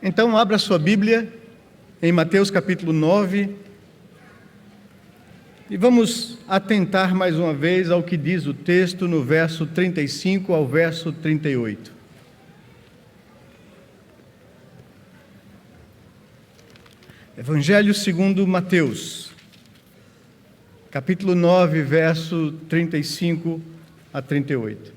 Então, abra sua Bíblia em Mateus capítulo 9 e vamos atentar mais uma vez ao que diz o texto no verso 35 ao verso 38. Evangelho segundo Mateus, capítulo 9, verso 35 a 38.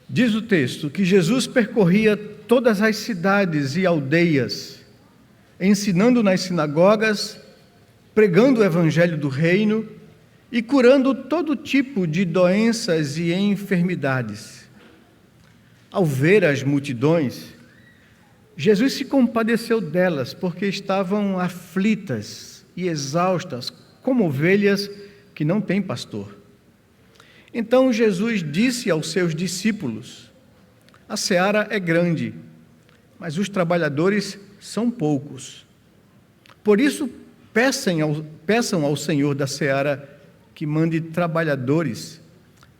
Diz o texto que Jesus percorria todas as cidades e aldeias, ensinando nas sinagogas, pregando o evangelho do reino e curando todo tipo de doenças e enfermidades. Ao ver as multidões, Jesus se compadeceu delas, porque estavam aflitas e exaustas, como ovelhas que não têm pastor. Então Jesus disse aos seus discípulos: a seara é grande, mas os trabalhadores são poucos. Por isso, peçam ao Senhor da seara que mande trabalhadores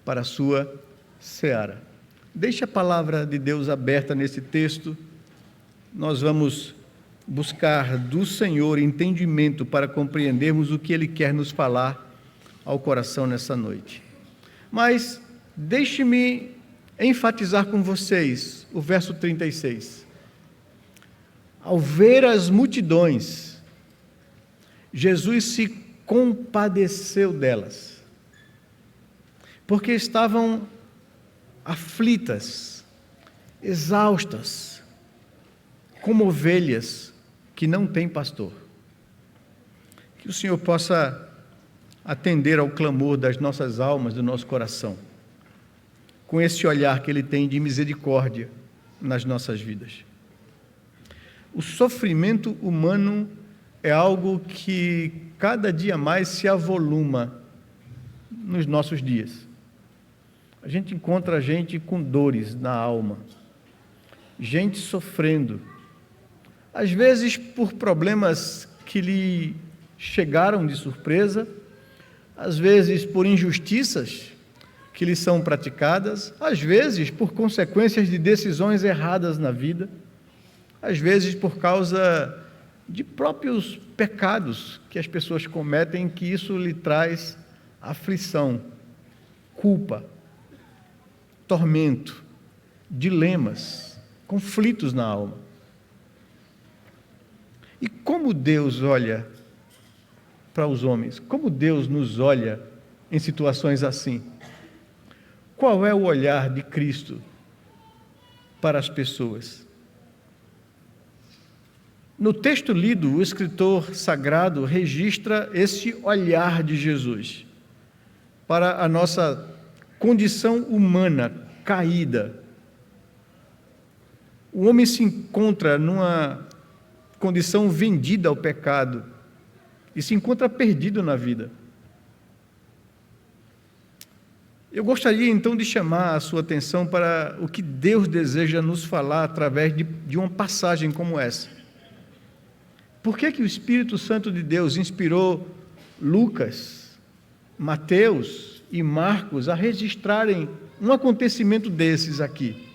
para a sua seara. Deixe a palavra de Deus aberta nesse texto. Nós vamos buscar do Senhor entendimento para compreendermos o que Ele quer nos falar ao coração nessa noite. Mas deixe-me enfatizar com vocês o verso 36. Ao ver as multidões, Jesus se compadeceu delas, porque estavam aflitas, exaustas, como ovelhas que não têm pastor. Que o Senhor possa atender ao clamor das nossas almas, do nosso coração, com esse olhar que Ele tem de misericórdia nas nossas vidas. O sofrimento humano é algo que cada dia mais se avoluma nos nossos dias. A gente encontra gente com dores na alma, gente sofrendo, às vezes por problemas que lhe chegaram de surpresa, às vezes por injustiças que lhe são praticadas, às vezes por consequências de decisões erradas na vida, às vezes por causa de próprios pecados que as pessoas cometem, que isso lhe traz aflição, culpa, tormento, dilemas, conflitos na alma. E como Deus olha para os homens? Como Deus nos olha em situações assim? Qual é o olhar de Cristo para as pessoas? No texto lido, o escritor sagrado registra esse olhar de Jesus para a nossa condição humana caída. O homem se encontra numa condição vendida ao pecado e se encontra perdido na vida. Eu gostaria então de chamar a sua atenção para o que Deus deseja nos falar através de uma passagem como essa. Por que o Espírito Santo de Deus inspirou Lucas, Mateus e Marcos a registrarem um acontecimento desses aqui?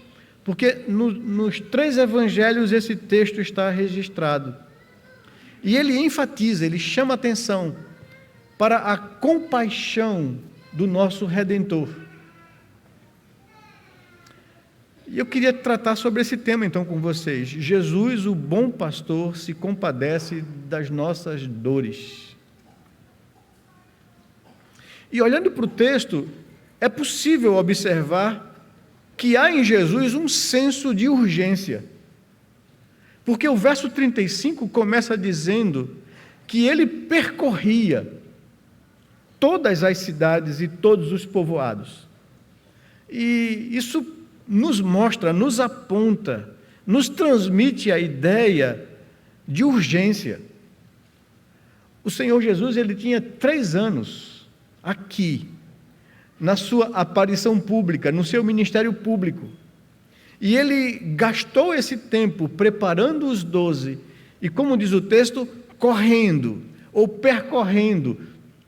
Porque nos três evangelhos esse texto está registrado. E ele enfatiza, ele chama atenção para a compaixão do nosso Redentor. E eu queria tratar sobre esse tema então com vocês. Jesus, o bom pastor, se compadece das nossas dores. E olhando para o texto, é possível observar que há em Jesus um senso de urgência. Porque o verso 35 começa dizendo que ele percorria todas as cidades e todos os povoados. E isso nos mostra, nos aponta, nos transmite a ideia de urgência. O Senhor Jesus, ele tinha 3 anos aqui, na sua aparição pública, no seu ministério público. E ele gastou esse tempo preparando os 12, e como diz o texto, correndo ou percorrendo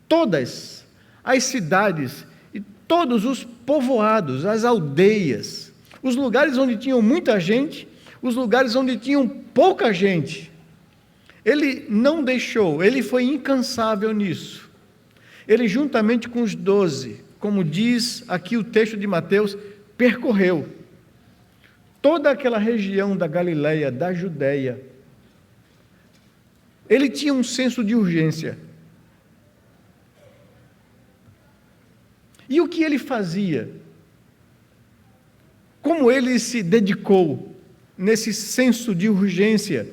todas as cidades e todos os povoados, as aldeias, os lugares onde tinham muita gente, os lugares onde tinham pouca gente. Ele não deixou, ele foi incansável nisso. Ele, juntamente com os 12, como diz aqui o texto de Mateus, percorreu toda aquela região da Galileia, da Judéia. Ele tinha um senso de urgência. E o que ele fazia? Como ele se dedicou nesse senso de urgência?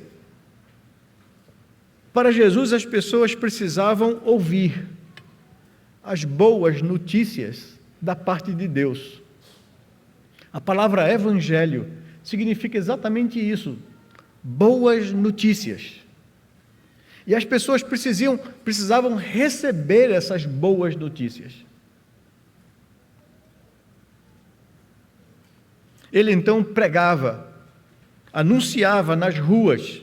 Para Jesus, as pessoas precisavam ouvir as boas notícias da parte de Deus. A palavra evangelho significa exatamente isso, boas notícias. E as pessoas precisavam receber essas boas notícias. Ele então pregava, anunciava nas ruas,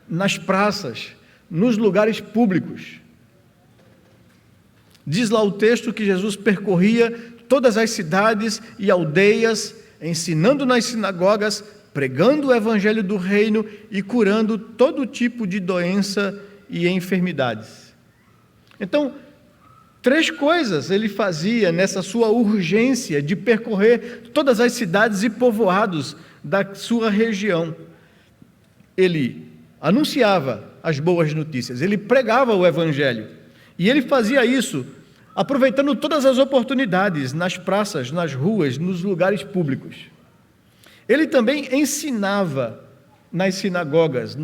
nas praças, nos lugares públicos. Diz lá o texto que Jesus percorria todas as cidades e aldeias, ensinando nas sinagogas, pregando o evangelho do reino e curando todo tipo de doença e enfermidades. Então, 3 coisas ele fazia nessa sua urgência de percorrer todas as cidades e povoados da sua região. Ele anunciava as boas notícias, ele pregava o evangelho, e ele fazia isso aproveitando todas as oportunidades nas praças, nas ruas, nos lugares públicos. Ele também ensinava nas sinagogas,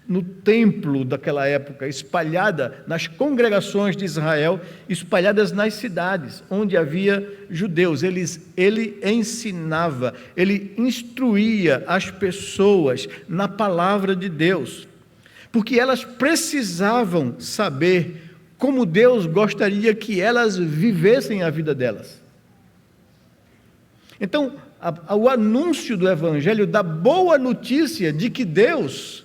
no templo daquela época, espalhada nas congregações de Israel, espalhadas nas cidades onde havia judeus. Ele ensinava, ele instruía as pessoas na palavra de Deus, porque elas precisavam saber como Deus gostaria que elas vivessem a vida delas. Então, o anúncio do evangelho, da boa notícia de que Deus,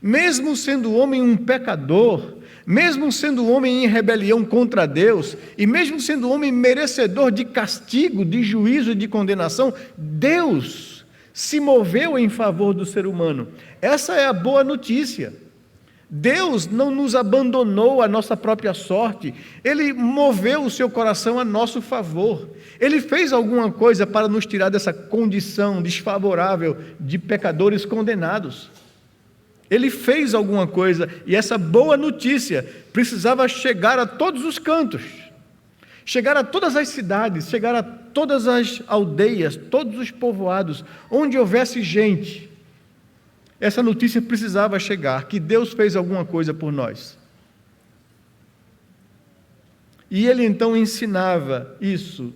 mesmo sendo homem um pecador, mesmo sendo homem em rebelião contra Deus, e mesmo sendo homem merecedor de castigo, de juízo e de condenação, Deus se moveu em favor do ser humano. Essa é a boa notícia. Deus não nos abandonou à nossa própria sorte, Ele moveu o seu coração a nosso favor. Ele fez alguma coisa para nos tirar dessa condição desfavorável de pecadores condenados. Ele fez alguma coisa, e essa boa notícia precisava chegar a todos os cantos, chegar a todas as cidades, chegar a todas as aldeias, todos os povoados, onde houvesse gente. Essa notícia precisava chegar, que Deus fez alguma coisa por nós. E ele então ensinava isso,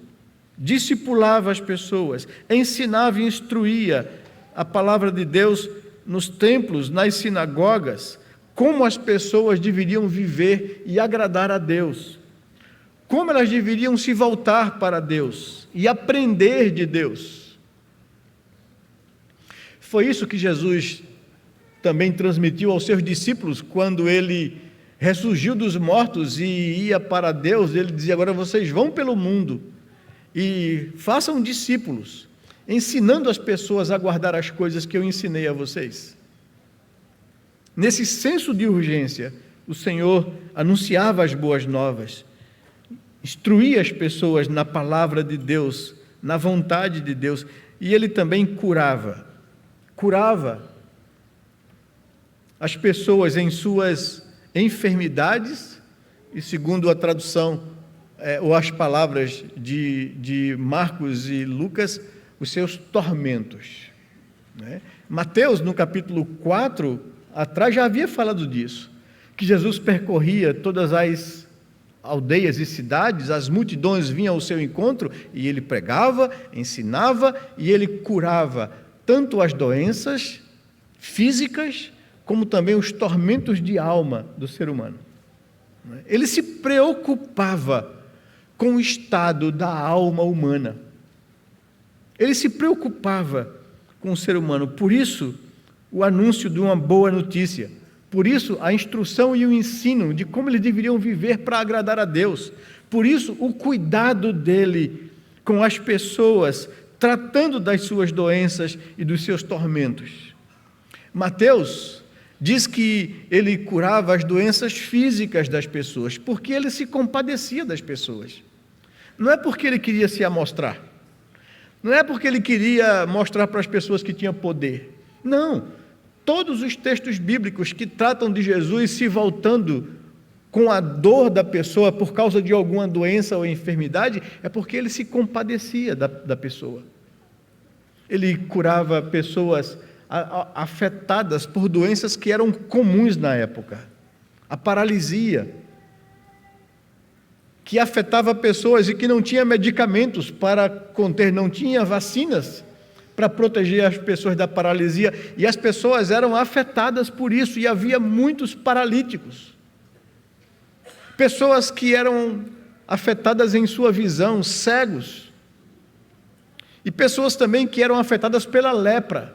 discipulava as pessoas, ensinava e instruía a palavra de Deus nos templos, nas sinagogas, como as pessoas deveriam viver e agradar a Deus, como elas deveriam se voltar para Deus e aprender de Deus. Foi isso que Jesus também transmitiu aos seus discípulos quando ele ressurgiu dos mortos e ia para Deus. Ele dizia: agora vocês vão pelo mundo e façam discípulos, ensinando as pessoas a guardar as coisas que eu ensinei a vocês. Nesse senso de urgência, o Senhor anunciava as boas novas, instruía as pessoas na palavra de Deus, na vontade de Deus, e ele também curava as pessoas em suas enfermidades, e segundo a tradução, ou as palavras de Marcos e Lucas, os seus tormentos. Mateus, no capítulo 4, atrás já havia falado disso, que Jesus percorria todas as aldeias e cidades, as multidões vinham ao seu encontro, e ele pregava, ensinava, e ele curava tanto as doenças físicas, como também os tormentos de alma do ser humano. Ele se preocupava com o estado da alma humana. Ele se preocupava com o ser humano. Por isso, o anúncio de uma boa notícia. Por isso, a instrução e o ensino de como eles deveriam viver para agradar a Deus. Por isso, o cuidado dele com as pessoas, tratando das suas doenças e dos seus tormentos. Mateus diz que ele curava as doenças físicas das pessoas, porque ele se compadecia das pessoas. Não é porque ele queria se amostrar, não é porque ele queria mostrar para as pessoas que tinha poder. Não, todos os textos bíblicos que tratam de Jesus se voltando com a dor da pessoa por causa de alguma doença ou enfermidade, é porque ele se compadecia da pessoa. Ele curava pessoas afetadas por doenças que eram comuns na época. A paralisia, que afetava pessoas e que não tinha medicamentos para conter, não tinha vacinas para proteger as pessoas da paralisia, e as pessoas eram afetadas por isso, e havia muitos paralíticos. Pessoas que eram afetadas em sua visão, cegos, e pessoas também que eram afetadas pela lepra.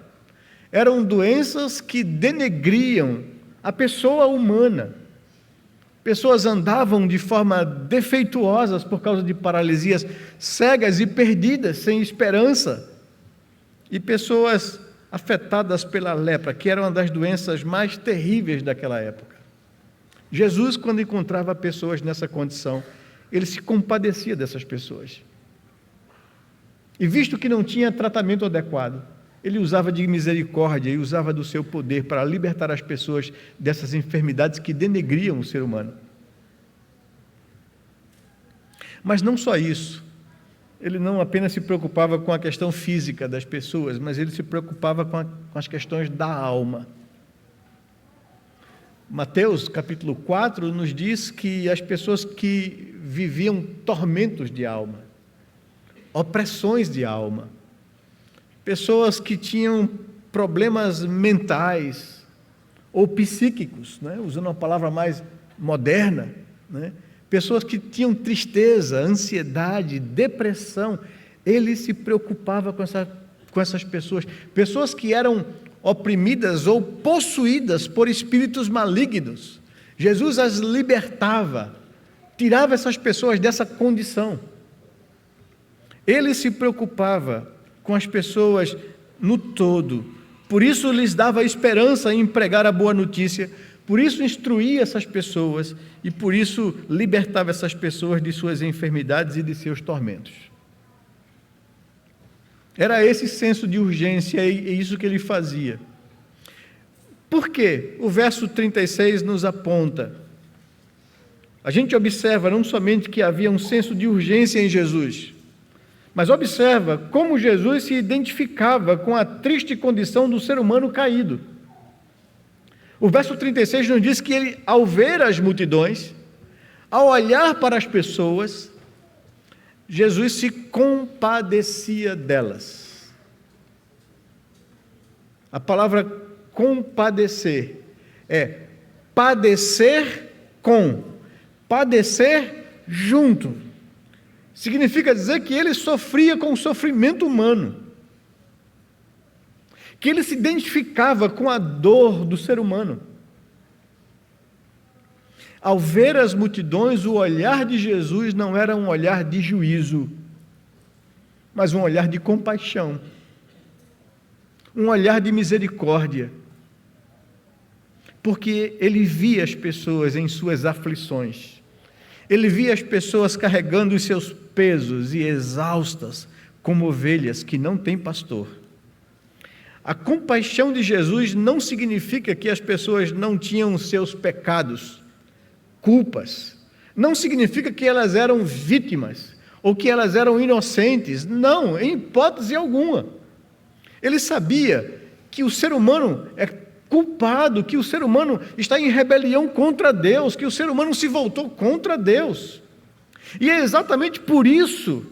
Eram doenças que denegriam a pessoa humana. Pessoas andavam de forma defeituosas por causa de paralisias, cegas e perdidas, sem esperança. E pessoas afetadas pela lepra, que era uma das doenças mais terríveis daquela época. Jesus, quando encontrava pessoas nessa condição, ele se compadecia dessas pessoas. E visto que não tinha tratamento adequado, ele usava de misericórdia e usava do seu poder para libertar as pessoas dessas enfermidades que denegriam o ser humano. Mas não só isso. Ele não apenas se preocupava com a questão física das pessoas, mas ele se preocupava com as questões da alma. Mateus, capítulo 4, nos diz que as pessoas que viviam tormentos de alma, opressões de alma, pessoas que tinham problemas mentais ou psíquicos, né? Usando uma palavra mais moderna, né? Pessoas que tinham tristeza, ansiedade, depressão, ele se preocupava com essas pessoas, pessoas que eram oprimidas ou possuídas por espíritos malignos. Jesus as libertava, tirava essas pessoas dessa condição. Ele se preocupava com as pessoas no todo, por isso lhes dava esperança em pregar a boa notícia, por isso instruía essas pessoas e por isso libertava essas pessoas de suas enfermidades e de seus tormentos. Era esse senso de urgência e isso que ele fazia. Por quê? O verso 36 nos aponta. A gente observa não somente que havia um senso de urgência em Jesus, mas observa como Jesus se identificava com a triste condição do ser humano caído. O verso 36 nos diz que ele, ao ver as multidões, ao olhar para as pessoas, Jesus se compadecia delas. A palavra compadecer é padecer com, padecer junto. Significa dizer que ele sofria com o sofrimento humano, que ele se identificava com a dor do ser humano. Ao ver as multidões, o olhar de Jesus não era um olhar de juízo, mas um olhar de compaixão, um olhar de misericórdia, porque ele via as pessoas em suas aflições, ele via as pessoas carregando os seus pesos e exaustas, como ovelhas que não têm pastor. A compaixão de Jesus não significa que as pessoas não tinham seus pecados, culpas, não significa que elas eram vítimas, ou que elas eram inocentes, não, em hipótese alguma. Ele sabia que o ser humano é culpado, que o ser humano está em rebelião contra Deus, que o ser humano se voltou contra Deus, e é exatamente por isso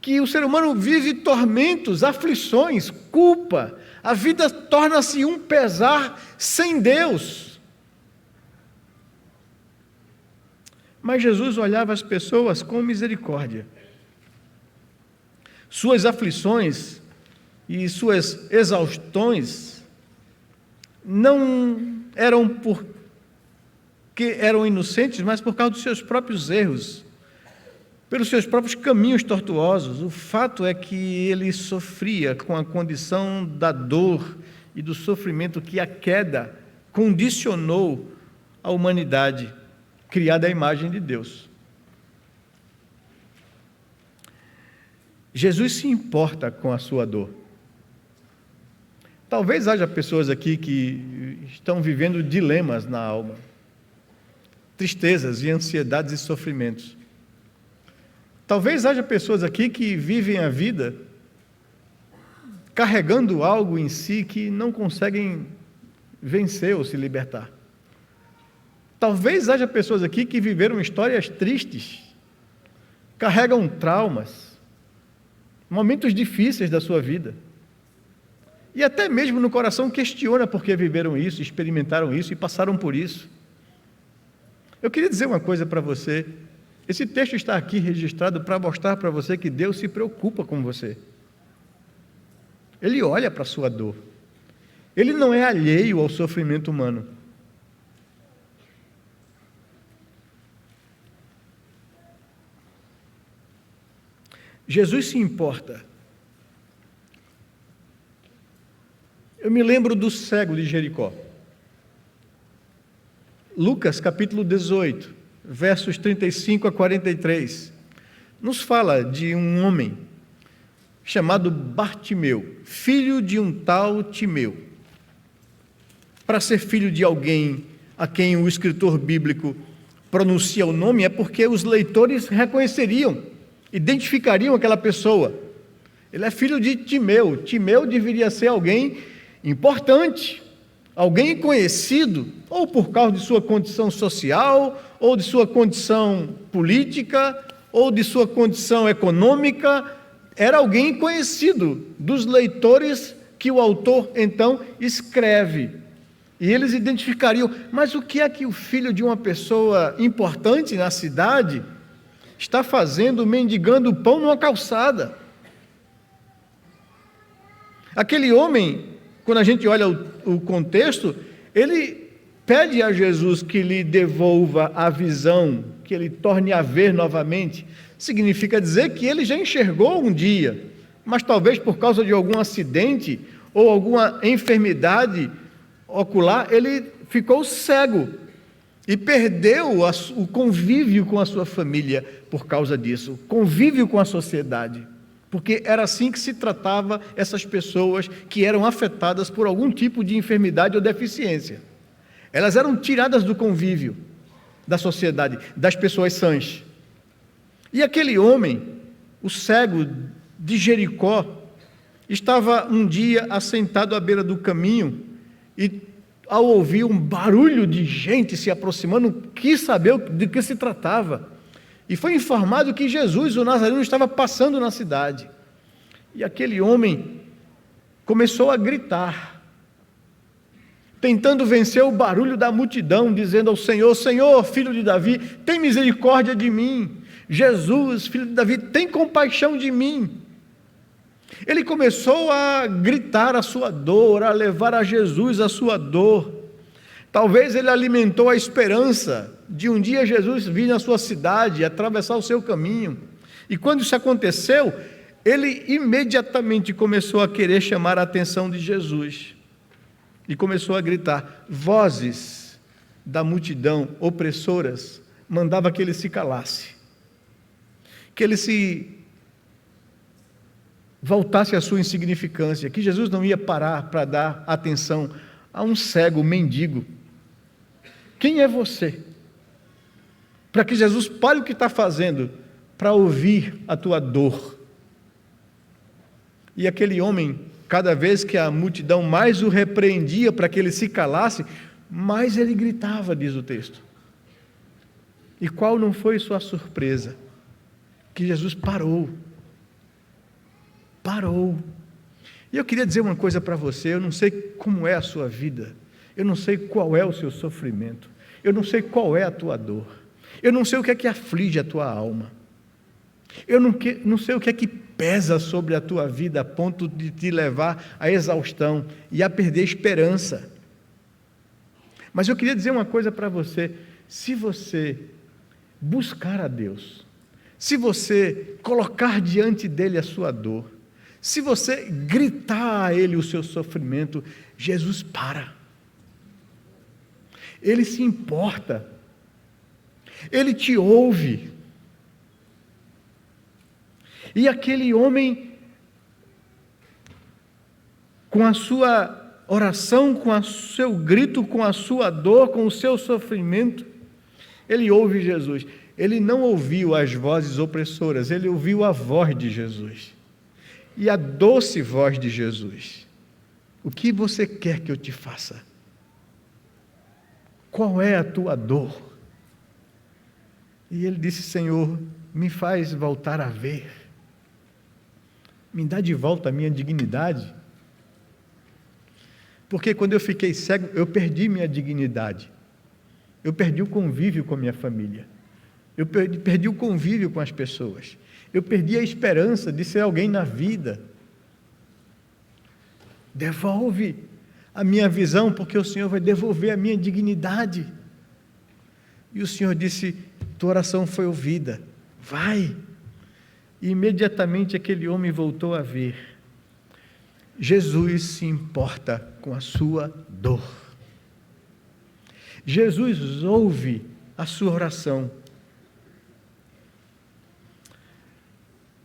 que o ser humano vive tormentos, aflições, culpa, a vida torna-se um pesar sem Deus. Mas Jesus olhava as pessoas com misericórdia. Suas aflições e suas exaustões não eram porque eram inocentes, mas por causa dos seus próprios erros, pelos seus próprios caminhos tortuosos. O fato é que ele sofria com a condição da dor e do sofrimento que a queda condicionou a humanidade, criada à imagem de Deus. Jesus se importa com a sua dor. Talvez haja pessoas aqui que estão vivendo dilemas na alma, tristezas e ansiedades e sofrimentos. Talvez haja pessoas aqui que vivem a vida carregando algo em si que não conseguem vencer ou se libertar. Talvez haja pessoas aqui que viveram histórias tristes, carregam traumas, momentos difíceis da sua vida. E até mesmo no coração questiona por que viveram isso, experimentaram isso e passaram por isso. Eu queria dizer uma coisa para você. Esse texto está aqui registrado para mostrar para você que Deus se preocupa com você. Ele olha para a sua dor. Ele não é alheio ao sofrimento humano. Jesus se importa. Eu me lembro do cego de Jericó. Lucas capítulo 18, versos 35 a 43, nos fala de um homem chamado Bartimeu, filho de um tal Timeu. Para ser filho de alguém a quem o escritor bíblico pronuncia o nome, é porque os leitores reconheceriam, identificariam aquela pessoa. Ele é filho de Timeu. Timeu deveria ser alguém importante, alguém conhecido, ou por causa de sua condição social, ou de sua condição política, ou de sua condição econômica. Era alguém conhecido dos leitores que o autor então escreve. E eles identificariam, mas o que é que o filho de uma pessoa importante na cidade está fazendo mendigando pão numa calçada? Aquele homem, quando a gente olha o contexto, ele pede a Jesus que lhe devolva a visão, que ele torne a ver novamente. Significa dizer que ele já enxergou um dia, mas talvez por causa de algum acidente ou alguma enfermidade ocular, ele ficou cego e perdeu o convívio com a sua família por causa disso, o convívio com a sociedade. Porque era assim que se tratava essas pessoas que eram afetadas por algum tipo de enfermidade ou deficiência. Elas eram tiradas do convívio da sociedade, das pessoas sãs. E aquele homem, o cego de Jericó, estava um dia assentado à beira do caminho e, ao ouvir um barulho de gente se aproximando, quis saber de que se tratava. E foi informado que Jesus, o Nazareno, estava passando na cidade. E aquele homem começou a gritar, tentando vencer o barulho da multidão, dizendo ao Senhor: Senhor, filho de Davi, tem misericórdia de mim. Jesus, filho de Davi, tem compaixão de mim. Ele começou a gritar a sua dor, a levar a Jesus a sua dor. Talvez ele alimentou a esperança de um dia Jesus vir na sua cidade, atravessar o seu caminho. E quando isso aconteceu, ele imediatamente começou a querer chamar a atenção de Jesus. E começou a gritar. Vozes da multidão opressoras mandava que ele se calasse, que ele se voltasse à sua insignificância, que Jesus não ia parar para dar atenção a um cego mendigo. Quem é você? Para que Jesus pare o que está fazendo para ouvir a tua dor. E aquele homem, cada vez que a multidão mais o repreendia para que ele se calasse, mais ele gritava, diz o texto. E qual não foi sua surpresa? Que Jesus parou. Parou. E eu queria dizer uma coisa para você: eu não sei como é a sua vida, eu não sei qual é o seu sofrimento, eu não sei qual é a tua dor, eu não sei o que é que aflige a tua alma, eu não sei o que é que pesa sobre a tua vida a ponto de te levar à exaustão e a perder esperança. Mas eu queria dizer uma coisa para você: se você buscar a Deus, se você colocar diante dele a sua dor, se você gritar a ele o seu sofrimento, Jesus para. Ele se importa. Ele te ouve. E aquele homem, com a sua oração, com o seu grito, com a sua dor, com o seu sofrimento, ele ouve Jesus. Ele não ouviu as vozes opressoras, ele ouviu a voz de Jesus. E a doce voz de Jesus. O que você quer que eu te faça? Qual é a tua dor? E ele disse: Senhor, me faz voltar a ver. Me dá de volta a minha dignidade. Porque quando eu fiquei cego, eu perdi minha dignidade. Eu perdi o convívio com a minha família. Eu perdi o convívio com as pessoas. Eu perdi a esperança de ser alguém na vida. Devolve a minha visão, porque o Senhor vai devolver a minha dignidade. E o Senhor disse: tua oração foi ouvida, vai. E imediatamente aquele homem voltou a ver. Jesus se importa com a sua dor. Jesus ouve a sua oração.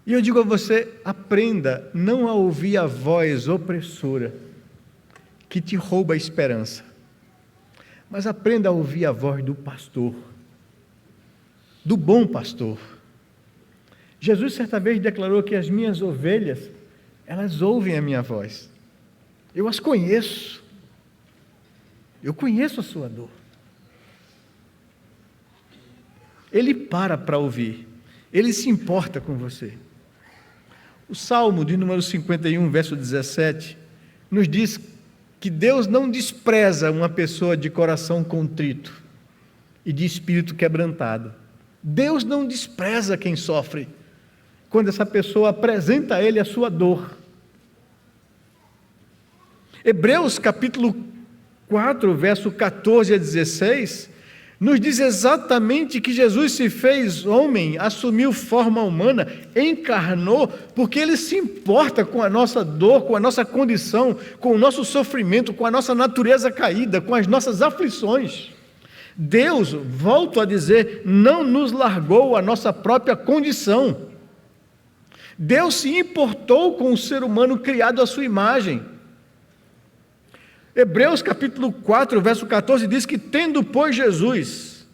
E eu digo a você, aprenda não a ouvir a voz opressora que te rouba a esperança, mas aprenda a ouvir a voz do pastor, do bom pastor. Jesus certa vez declarou que as minhas ovelhas, elas ouvem a minha voz. Eu as conheço. Eu conheço a sua dor. Ele para ouvir. Ele se importa com você. O Salmo de número 51, verso 17, nos diz que Deus não despreza uma pessoa de coração contrito e de espírito quebrantado. Deus não despreza quem sofre, quando essa pessoa apresenta a Ele a sua dor. Hebreus capítulo 4, verso 14 a 16, nos diz exatamente que Jesus se fez homem, assumiu forma humana, encarnou, porque Ele se importa com a nossa dor, com a nossa condição, com o nosso sofrimento, com a nossa natureza caída, com as nossas aflições. Deus, volto a dizer, não nos largou a nossa própria condição. Deus se importou com o ser humano criado à sua imagem. Hebreus capítulo 4, verso 14 diz que tendo, pois, Jesus,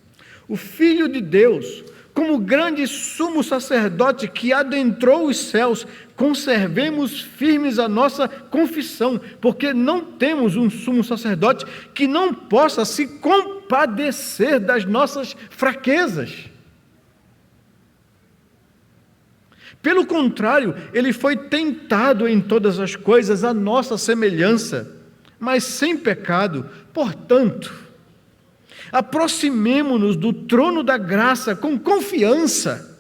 o Filho de Deus, como grande sumo sacerdote que adentrou os céus, conservemos firmes a nossa confissão, porque não temos um sumo sacerdote que não possa se compadecer das nossas fraquezas. Pelo contrário, ele foi tentado em todas as coisas à nossa semelhança, mas sem pecado. Portanto, aproximemo-nos do trono da graça com confiança,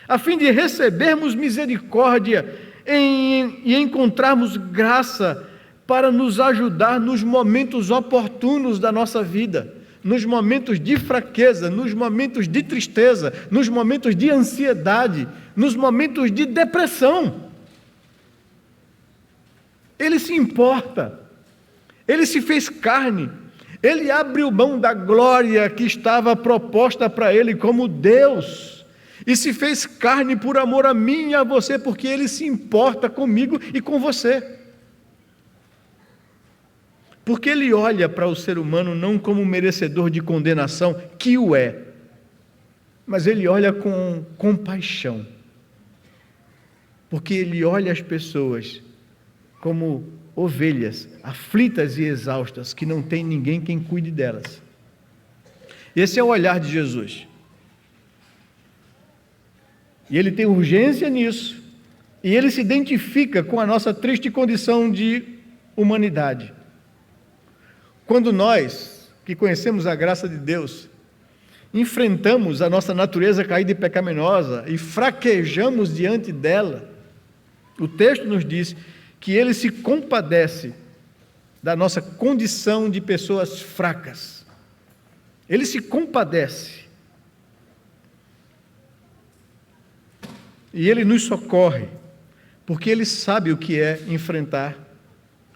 a fim de recebermos misericórdia e encontrarmos graça para nos ajudar nos momentos oportunos da nossa vida, nos momentos de fraqueza, nos momentos de tristeza, nos momentos de ansiedade, nos momentos de depressão. Ele se importa. Ele se fez carne, ele abriu mão da glória que estava proposta para ele como Deus, e se fez carne por amor a mim e a você, porque ele se importa comigo e com você. Porque ele olha para o ser humano não como merecedor de condenação, que o é, mas ele olha com compaixão, porque ele olha as pessoas como ovelhas aflitas e exaustas, que não tem ninguém quem cuide delas. Esse é o olhar de Jesus. E ele tem urgência nisso, e ele se identifica com a nossa triste condição de humanidade. Quando nós, que conhecemos a graça de Deus, enfrentamos a nossa natureza caída e pecaminosa e fraquejamos diante dela, o texto nos diz que ele se compadece da nossa condição de pessoas fracas. Ele se compadece. e Ele nos socorre, porque Ele sabe o que é enfrentar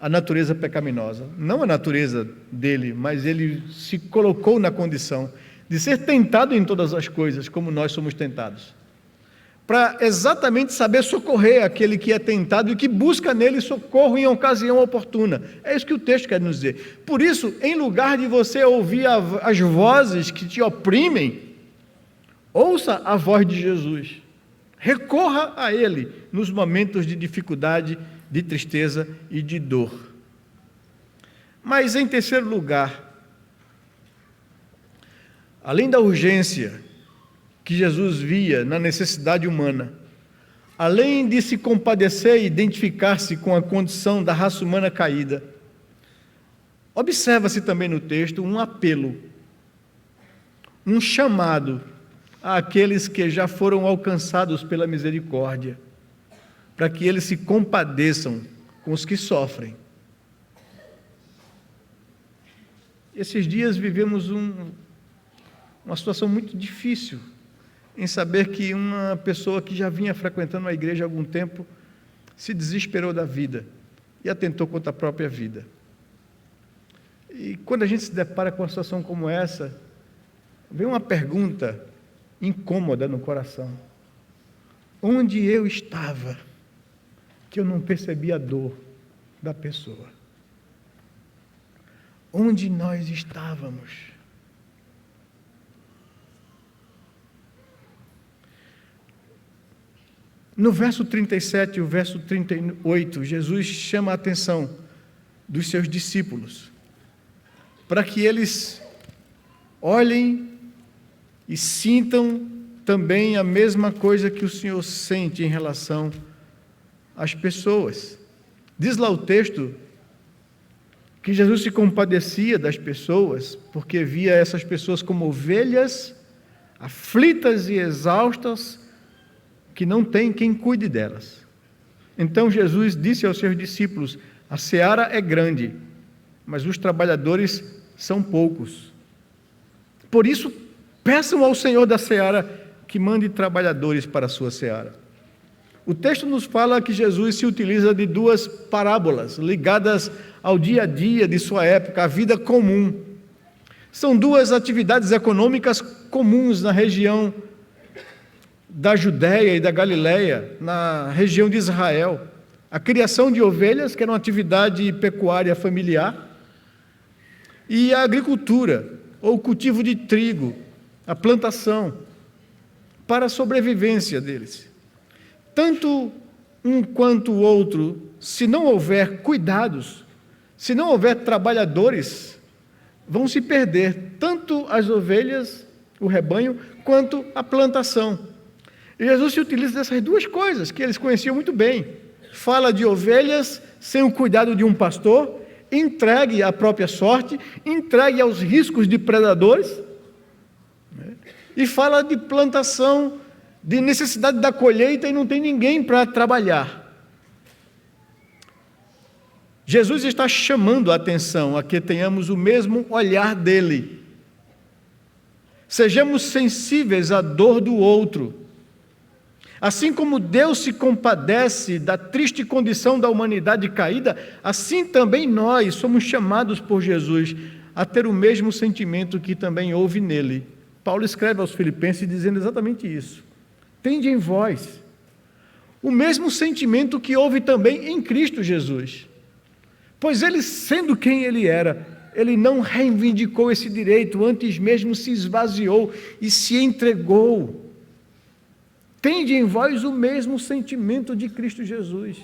a natureza pecaminosa. Não a natureza dele, mas Ele se colocou na condição de ser tentado em todas as coisas, como nós somos tentados, para exatamente saber socorrer aquele que é tentado e que busca nele socorro em ocasião oportuna. É isso que o texto quer nos dizer. Por isso, em lugar de você ouvir as vozes que te oprimem, ouça a voz de Jesus. Recorra a Ele nos momentos de dificuldade, de tristeza e de dor. Mas, em terceiro lugar, além da urgência que Jesus via na necessidade humana, além de se compadecer e identificar-se com a condição da raça humana caída, observa-se também no texto um apelo, um chamado àqueles que já foram alcançados pela misericórdia, para que eles se compadeçam com os que sofrem. Esses dias vivemos uma situação muito difícil em saber que uma pessoa que já vinha frequentando a igreja há algum tempo se desesperou da vida e atentou contra a própria vida. E quando a gente se depara com uma situação como essa, vem uma pergunta incômoda no coração: onde eu estava que eu não percebi a dor da pessoa? Onde nós estávamos? No verso 37 e o verso 38, Jesus chama a atenção dos seus discípulos para que eles olhem e sintam também a mesma coisa que o Senhor sente em relação às pessoas. Diz lá o texto que Jesus se compadecia das pessoas, porque via essas pessoas como ovelhas aflitas e exaustas, que não tem quem cuide delas. Então Jesus disse aos seus discípulos: a seara é grande, mas os trabalhadores são poucos. Por isso, peçam ao Senhor da seara que mande trabalhadores para a sua seara. O texto nos fala que Jesus se utiliza de duas parábolas ligadas ao dia a dia de sua época, a vida comum. São duas atividades econômicas comuns na região da Judéia e da Galileia, na região de Israel. A criação de ovelhas, que era uma atividade pecuária familiar, e a agricultura, ou o cultivo de trigo, a plantação, para a sobrevivência deles. Tanto um quanto o outro, se não houver cuidados, se não houver trabalhadores, vão se perder tanto as ovelhas, o rebanho, quanto a plantação. E Jesus se utiliza dessas duas coisas, que eles conheciam muito bem. Fala de ovelhas sem o cuidado de um pastor, entregue à própria sorte, entregue aos riscos de predadores, né? E fala de plantação, de necessidade da colheita e não tem ninguém para trabalhar. Jesus está chamando a atenção a que tenhamos o mesmo olhar dele. Sejamos sensíveis à dor do outro. Assim como Deus se compadece da triste condição da humanidade caída, assim também nós somos chamados por Jesus a ter o mesmo sentimento que também houve nele. Paulo escreve aos Filipenses dizendo exatamente isso. Tende em vós o mesmo sentimento que houve também em Cristo Jesus. Pois ele, sendo quem ele era, ele não reivindicou esse direito, antes mesmo se esvaziou e se entregou. Tende em vós o mesmo sentimento de Cristo Jesus.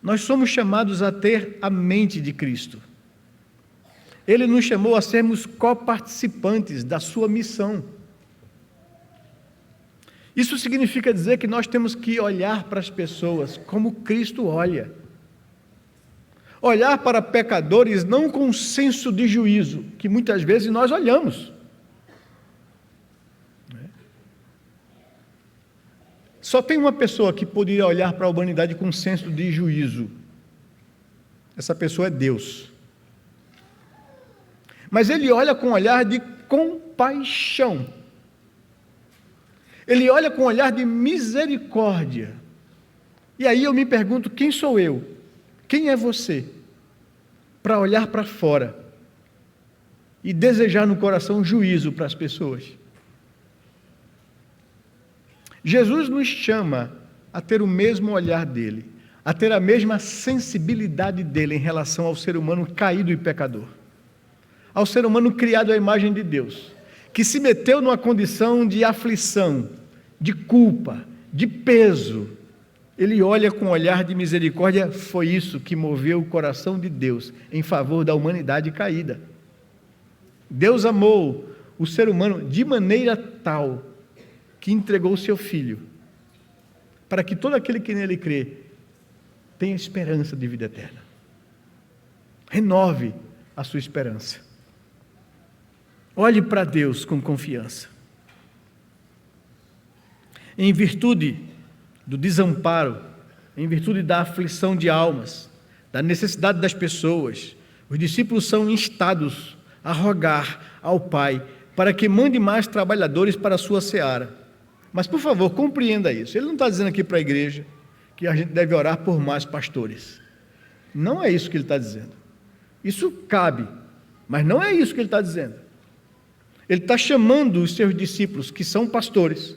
Nós somos chamados a ter a mente de Cristo. Ele nos chamou a sermos coparticipantes da sua missão. Isso significa dizer que nós temos que olhar para as pessoas como Cristo olha. Olhar para pecadores não com senso de juízo, que muitas vezes nós olhamos. Só tem uma pessoa que poderia olhar para a humanidade com senso de juízo. Essa pessoa é Deus. Mas ele olha com olhar de compaixão. Ele olha com um olhar de misericórdia. E aí eu me pergunto, quem sou eu? Quem é você? Para olhar para fora e desejar no coração juízo para as pessoas. Jesus nos chama a ter o mesmo olhar dele, a ter a mesma sensibilidade dele em relação ao ser humano caído e pecador, ao ser humano criado à imagem de Deus, que se meteu numa condição de aflição, de culpa, de peso. Ele olha com um olhar de misericórdia. Foi isso que moveu o coração de Deus em favor da humanidade caída. Deus amou o ser humano de maneira tal que entregou o seu Filho, para que todo aquele que nele crê tenha esperança de vida eterna. Renove a sua esperança. Olhe para Deus com confiança. Em virtude do desamparo, em virtude da aflição de almas, da necessidade das pessoas, os discípulos são instados a rogar ao Pai para que mande mais trabalhadores para a sua seara. Mas, por favor, compreenda isso. Ele não está dizendo aqui para a igreja que a gente deve orar por mais pastores. Não é isso que ele está dizendo. Isso cabe, mas não é isso que ele está dizendo. Ele está chamando os seus discípulos, que são pastores,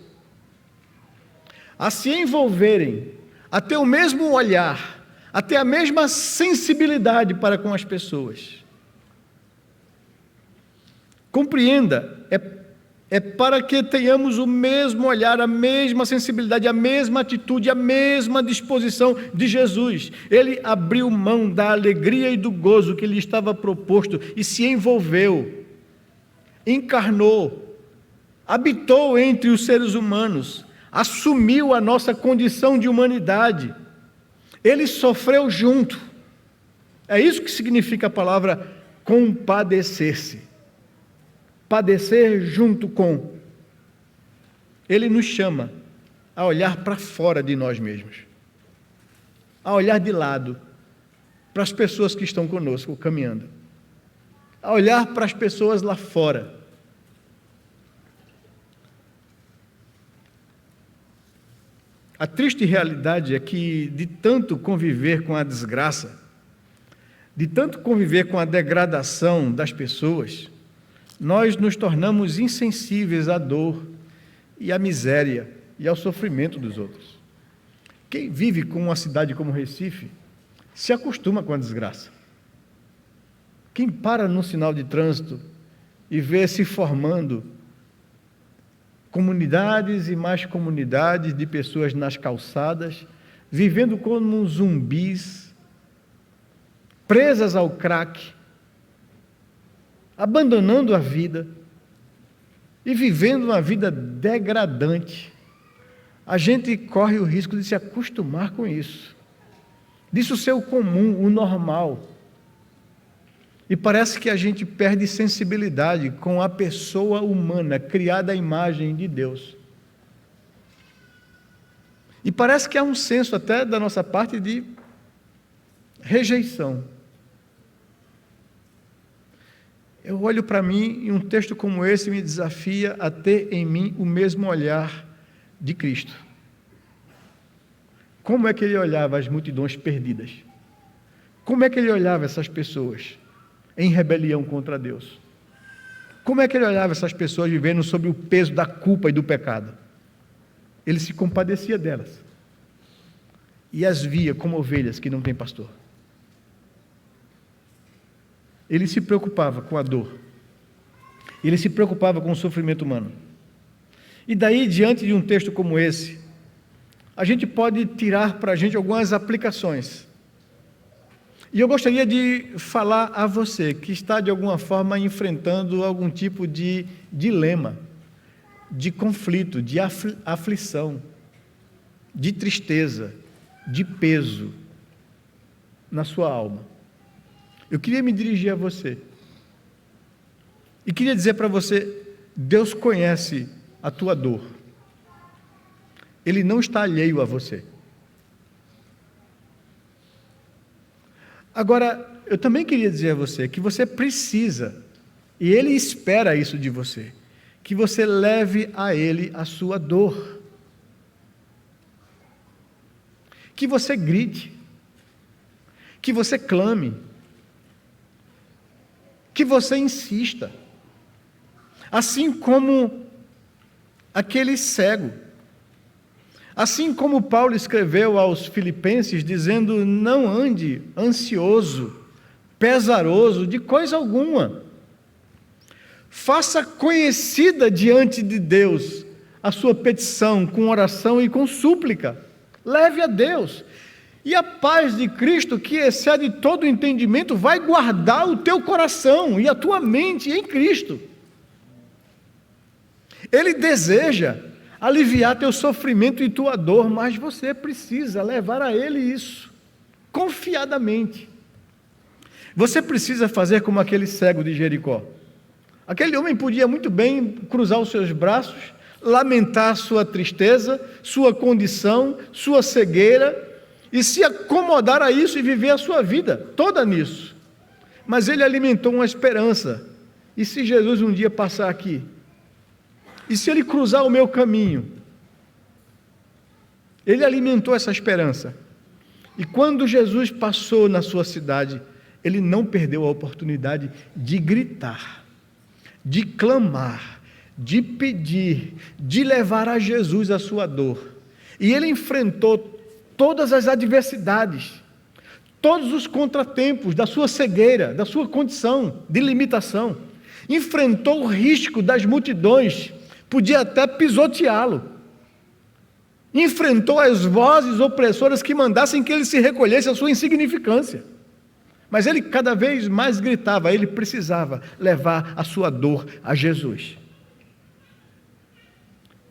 a se envolverem, a ter o mesmo olhar, a ter a mesma sensibilidade para com as pessoas. Compreenda, é para que tenhamos o mesmo olhar, a mesma sensibilidade, a mesma atitude, a mesma disposição de Jesus. Ele abriu mão da alegria e do gozo que lhe estava proposto e se envolveu, encarnou, habitou entre os seres humanos, assumiu a nossa condição de humanidade. Ele sofreu junto. É isso que significa a palavra compadecer-se. Padecer junto com. Ele nos chama a olhar para fora de nós mesmos, a olhar de lado para as pessoas que estão conosco caminhando, a olhar para as pessoas lá fora. A triste realidade é que, de tanto conviver com a desgraça, de tanto conviver com a degradação das pessoas, nós nos tornamos insensíveis à dor e à miséria e ao sofrimento dos outros. Quem vive com uma cidade como Recife se acostuma com a desgraça. Quem para num sinal de trânsito e vê se formando comunidades e mais comunidades de pessoas nas calçadas, vivendo como zumbis, presas ao crack, abandonando a vida e vivendo uma vida degradante, a gente corre o risco de se acostumar com isso, disso ser o comum, o normal. E parece que a gente perde sensibilidade com a pessoa humana, criada à imagem de Deus. E parece que há um senso até da nossa parte de rejeição. Eu olho para mim e um texto como esse me desafia a ter em mim o mesmo olhar de Cristo. Como é que ele olhava as multidões perdidas? Como é que ele olhava essas pessoas em rebelião contra Deus? Como é que ele olhava essas pessoas vivendo sob o peso da culpa e do pecado? Ele se compadecia delas e as via como ovelhas que não têm pastor. Ele se preocupava com a dor, ele se preocupava com o sofrimento humano. E daí, diante de um texto como esse, a gente pode tirar para a gente algumas aplicações. E eu gostaria de falar a você que está de alguma forma enfrentando algum tipo de dilema, de conflito, de aflição, de tristeza, de peso na sua alma. Eu queria me dirigir a você e queria dizer para você: Deus conhece a tua dor, Ele não está alheio a você. Agora, eu também queria dizer a você que você precisa E Ele espera isso de você, que você leve a Ele a sua dor, que você grite, que você clame, que você insista, assim como aquele cego, assim como Paulo escreveu aos Filipenses, dizendo: não ande ansioso, pesaroso de coisa alguma, faça conhecida diante de Deus a sua petição com oração e com súplica, leve a Deus, e a paz de Cristo, que excede todo o entendimento, vai guardar o teu coração e a tua mente em Cristo. Ele deseja aliviar teu sofrimento e tua dor, mas você precisa levar a Ele isso, confiadamente. Você precisa fazer como aquele cego de Jericó. Aquele homem podia muito bem cruzar os seus braços, lamentar sua tristeza, sua condição, sua cegueira, e se acomodar a isso e viver a sua vida toda nisso. Mas ele alimentou uma esperança. E se Jesus um dia passar aqui? E se ele cruzar o meu caminho? Ele alimentou essa esperança. E quando Jesus passou na sua cidade, ele não perdeu a oportunidade de gritar, de clamar, de pedir, de levar a Jesus a sua dor. E ele enfrentou todas as adversidades, todos os contratempos da sua cegueira, da sua condição de limitação. Enfrentou o risco das multidões, podia até pisoteá-lo. Enfrentou as vozes opressoras que mandassem que ele se recolhesse à sua insignificância. Mas ele cada vez mais gritava, ele precisava levar a sua dor a Jesus.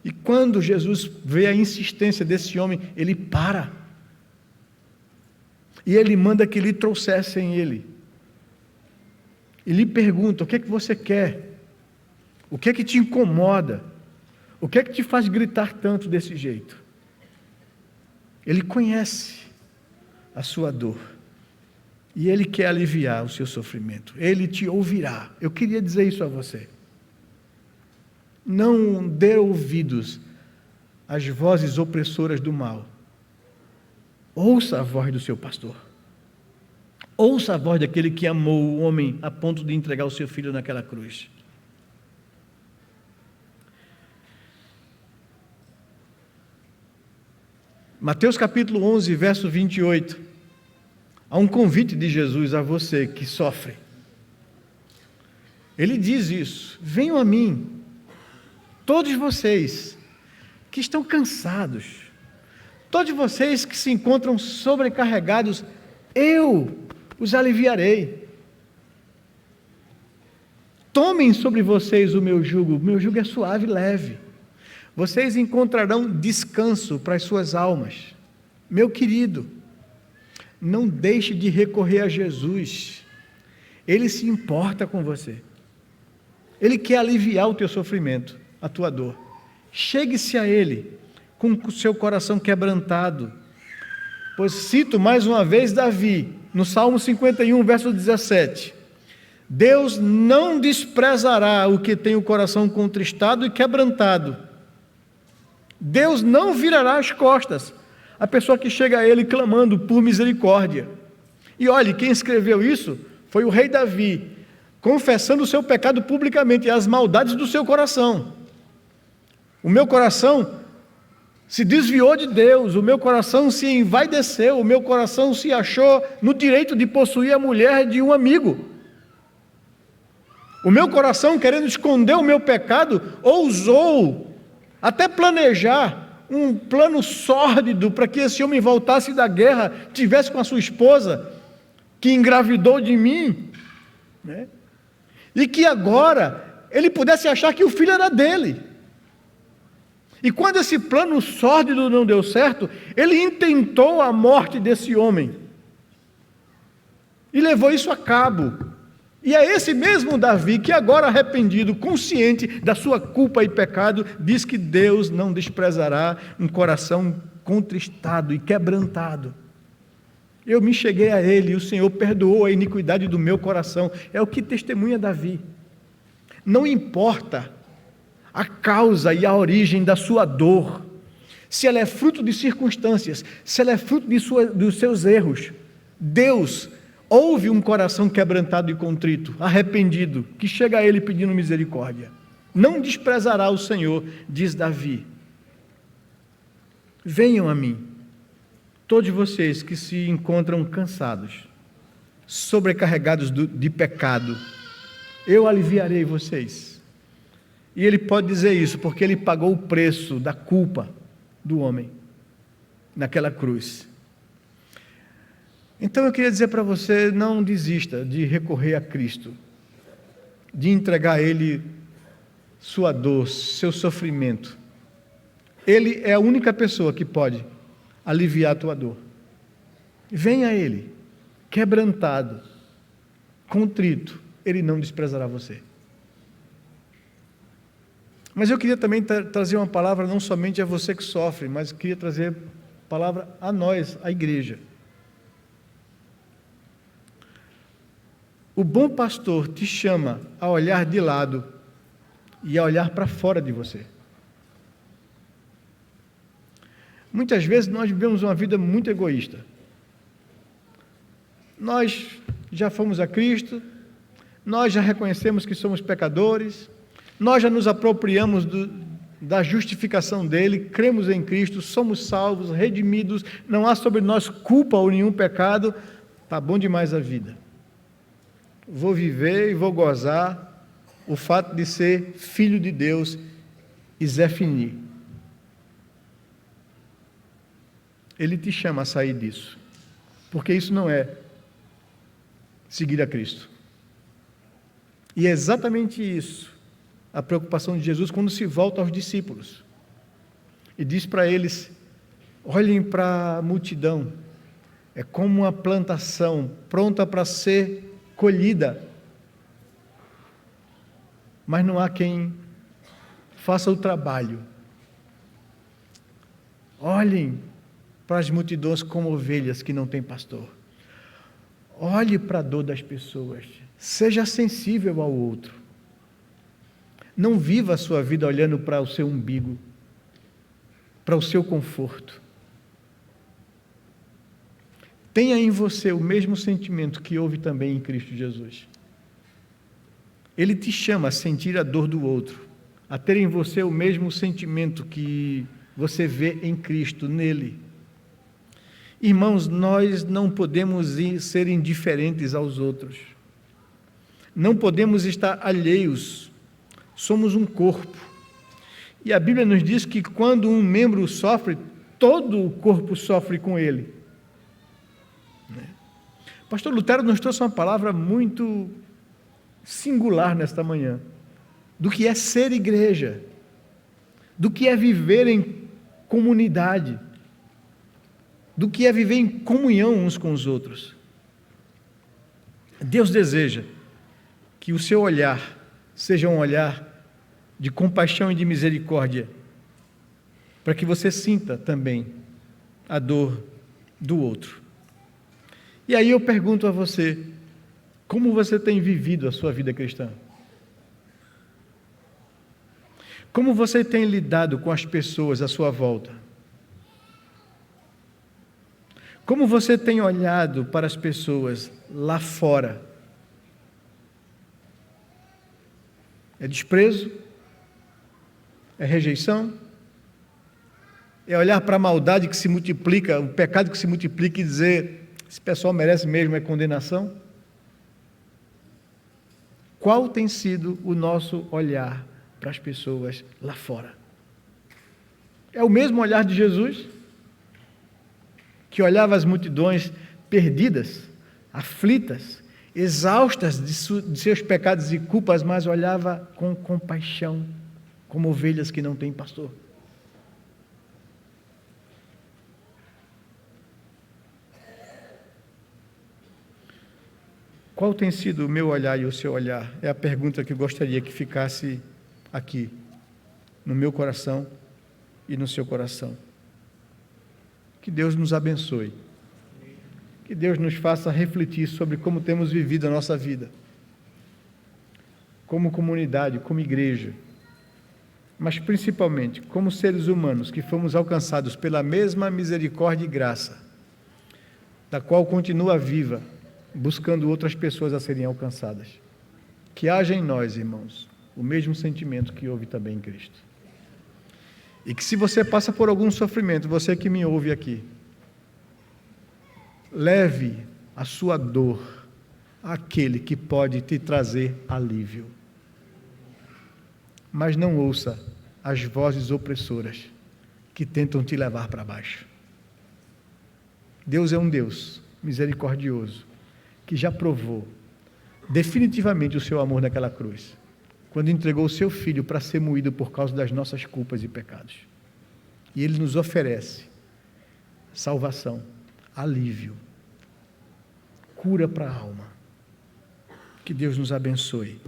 E quando Jesus vê a insistência desse homem, ele para. E ele manda que lhe trouxessem ele. E lhe pergunta: o que é que você quer? O que é que te incomoda? O que é que te faz gritar tanto desse jeito? Ele conhece a sua dor. E Ele quer aliviar o seu sofrimento. Ele te ouvirá. Eu queria dizer isso a você. Não dê ouvidos às vozes opressoras do mal. Ouça a voz do seu pastor. Ouça a voz daquele que amou o homem a ponto de entregar o seu filho naquela cruz. Mateus capítulo 11, verso 28. Há um convite de Jesus a você que sofre. Ele diz isso: venham a mim, todos vocês que estão cansados, todos vocês que se encontram sobrecarregados, eu os aliviarei. Tomem sobre vocês o meu jugo é suave e leve. Vocês encontrarão descanso para as suas almas. Meu querido, não deixe de recorrer a Jesus. Ele se importa com você. Ele quer aliviar o teu sofrimento, a tua dor. Chegue-se a Ele com o seu coração quebrantado. Pois cito mais uma vez Davi, no Salmo 51, verso 17. Deus não desprezará o que tem o coração contristado e quebrantado. Deus não virará as costas a pessoa que chega a Ele clamando por misericórdia. E olhe, quem escreveu isso foi o rei Davi, confessando o seu pecado publicamente e as maldades do seu coração. O meu coração se desviou de Deus, o meu coração se envaideceu, o meu coração se achou no direito de possuir a mulher de um amigo. O meu coração, querendo esconder o meu pecado, ousou até planejar um plano sórdido para que esse homem voltasse da guerra, tivesse com a sua esposa, que engravidou de mim, né? E que agora ele pudesse achar que o filho era dele. E quando esse plano sórdido não deu certo, ele intentou a morte desse homem e levou isso a cabo. E é esse mesmo Davi que agora arrependido, consciente da sua culpa e pecado, diz que Deus não desprezará um coração contristado e quebrantado. Eu me cheguei a Ele e o Senhor perdoou a iniquidade do meu coração. É o que testemunha Davi. Não importa a causa e a origem da sua dor, se ela é fruto de circunstâncias, se ela é fruto dos seus erros, Deus ouve um coração quebrantado e contrito, arrependido, que chega a Ele pedindo misericórdia. Não desprezará o Senhor, diz Davi. Venham a mim, todos vocês que se encontram cansados, sobrecarregados de pecado, eu aliviarei vocês. E Ele pode dizer isso, porque Ele pagou o preço da culpa do homem, naquela cruz. Então eu queria dizer para você, não desista de recorrer a Cristo, de entregar a Ele sua dor, seu sofrimento. Ele é a única pessoa que pode aliviar a tua dor. Venha a Ele, quebrantado, contrito, Ele não desprezará você. Mas eu queria também trazer uma palavra não somente a você que sofre, mas queria trazer palavra a nós, a igreja. O bom pastor te chama a olhar de lado e a olhar para fora de você. Muitas vezes nós vivemos uma vida muito egoísta. Nós já fomos a Cristo, nós já reconhecemos que somos pecadores, nós já nos apropriamos da justificação dele, cremos em Cristo, somos salvos, redimidos, não há sobre nós culpa ou nenhum pecado, está bom demais a vida. Vou viver e vou gozar o fato de ser filho de Deus e Zé Fini. Ele te chama a sair disso, porque isso não é seguir a Cristo. E é exatamente isso a preocupação de Jesus quando se volta aos discípulos e diz para eles: olhem para a multidão, é como uma plantação pronta para ser colhida, mas não há quem faça o trabalho. Olhem para as multidões como ovelhas que não têm pastor. Olhe para a dor das pessoas, seja sensível ao outro. Não viva a sua vida olhando para o seu umbigo, para o seu conforto. Tenha em você o mesmo sentimento que houve também em Cristo Jesus. Ele te chama a sentir a dor do outro, a ter em você o mesmo sentimento que você vê em Cristo, nele. Irmãos, nós não podemos ser indiferentes aos outros. Não podemos estar alheios. Somos um corpo. E a Bíblia nos diz que quando um membro sofre, todo o corpo sofre com ele. Pastor Lutero nos trouxe uma palavra muito singular nesta manhã, do que é ser igreja, do que é viver em comunidade, do que é viver em comunhão uns com os outros. Deus deseja que o seu olhar seja um olhar de compaixão e de misericórdia, para que você sinta também a dor do outro. E aí eu pergunto a você, como você tem vivido a sua vida cristã? Como você tem lidado com as pessoas à sua volta? Como você tem olhado para as pessoas lá fora? É desprezo? É rejeição? É olhar para a maldade que se multiplica, o pecado que se multiplica e dizer: esse pessoal merece mesmo é condenação? Qual tem sido o nosso olhar para as pessoas lá fora? É o mesmo olhar de Jesus, que olhava as multidões perdidas, aflitas, exaustas de seus pecados e culpas, mas olhava com compaixão, como ovelhas que não têm pastor. Qual tem sido o meu olhar e o seu olhar? É a pergunta que eu gostaria que ficasse aqui, no meu coração e no seu coração. Que Deus nos abençoe. Que Deus nos faça refletir sobre como temos vivido a nossa vida. como comunidade, como igreja, mas principalmente como seres humanos que fomos alcançados pela mesma misericórdia e graça, da qual continua viva, buscando outras pessoas a serem alcançadas. Que haja em nós, irmãos, o mesmo sentimento que houve também em Cristo. E que se você passa por algum sofrimento, você que me ouve aqui, leve a sua dor àquele que pode te trazer alívio. Mas não ouça as vozes opressoras que tentam te levar para baixo. Deus é um Deus misericordioso, que já provou definitivamente o seu amor naquela cruz, quando entregou o seu Filho para ser moído por causa das nossas culpas e pecados. E Ele nos oferece salvação, alívio, cura para a alma. Que Deus nos abençoe.